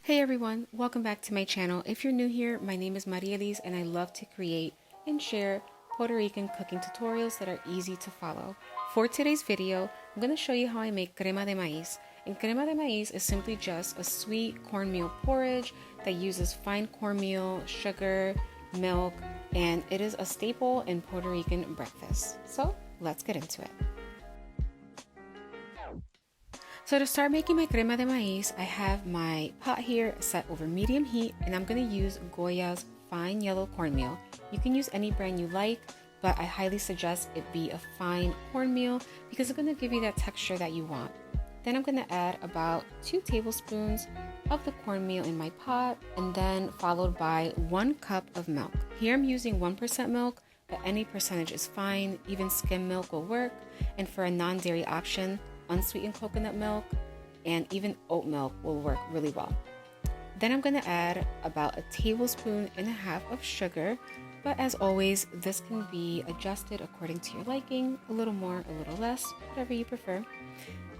Hey everyone, welcome back to my channel. If you're new here, my name is Marielis and I love to create and share Puerto Rican cooking tutorials that are easy to follow. For today's video, I'm going to show you how I make crema de maíz. And crema de maíz is simply just a sweet cornmeal porridge that uses fine cornmeal, sugar, milk, and it is a staple in Puerto Rican breakfast. So let's get into it. So to start making my crema de maíz, I have my pot here set over medium heat and I'm going to use Goya's fine yellow cornmeal. You can use any brand you like, but I highly suggest it be a fine cornmeal because it's going to give you that texture that you want. Then I'm going to add about 2 tablespoons of the cornmeal in my pot and then followed by 1 cup of milk. Here I'm using 1% milk, but any percentage is fine. Even skim milk will work. And for a non-dairy option, unsweetened coconut milk and even oat milk will work really well. Then I'm going to add about 1.5 tablespoons of sugar, but as always, this can be adjusted according to your liking, a little more, a little less, whatever you prefer.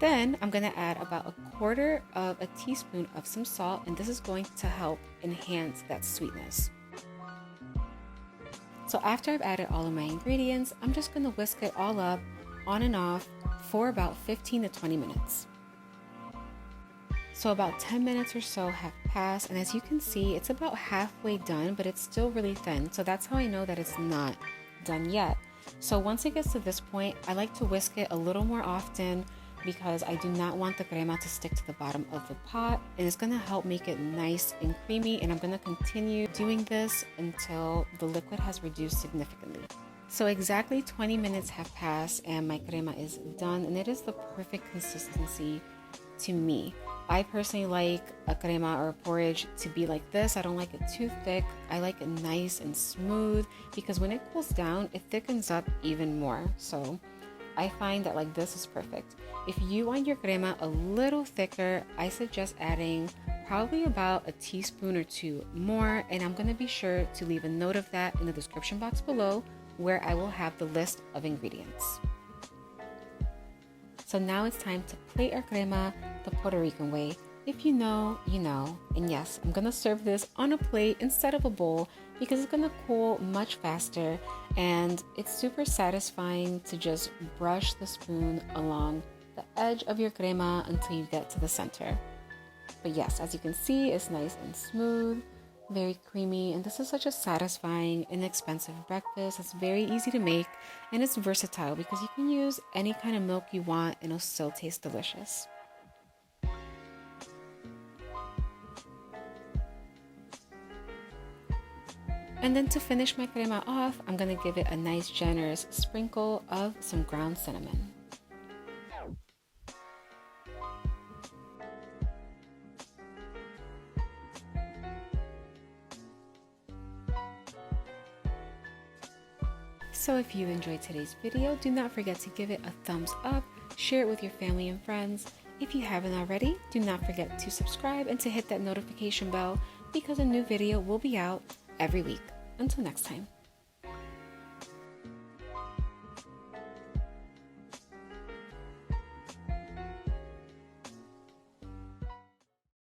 Then I'm going to add about 1/4 teaspoon of some salt, and this is going to help enhance that sweetness. So after I've added all of my ingredients, I'm just going to whisk it all up on and off for about 15 to 20 minutes. So about 10 minutes or so have passed, and as you can see, it's about halfway done, but it's still really thin. So that's how I know that it's not done yet. So once it gets to this point, I like to whisk it a little more often because I do not want the crema to stick to the bottom of the pot, and it's going to help make it nice and creamy, and I'm going to continue doing this until the liquid has reduced significantly. So exactly 20 minutes have passed and my crema is done, and it is the perfect consistency to me. I personally like a crema or a porridge to be like this. I don't like it too thick. I like it nice and smooth because when it cools down, it thickens up even more. So I find that like this is perfect. If you want your crema a little thicker, I suggest adding probably about 1 teaspoon or 2 more, and I'm going to be sure to leave a note of that in the description box below, where I will have the list of ingredients. So now it's time to plate our crema the Puerto Rican way. If you know, you know. And yes, I'm gonna serve this on a plate instead of a bowl because it's gonna cool much faster, and it's super satisfying to just brush the spoon along the edge of your crema until you get to the center. But yes, as you can see, it's nice and smooth, very creamy, and this is such a satisfying, inexpensive breakfast. It's very easy to make and it's versatile because you can use any kind of milk you want and it'll still taste delicious. And then to finish my crema off, I'm going to give it a nice generous sprinkle of some ground cinnamon. So if you enjoyed today's video, do not forget to give it a thumbs up, share it with your family and friends. If you haven't already, do not forget to subscribe and to hit that notification bell because a new video will be out every week. Until next time.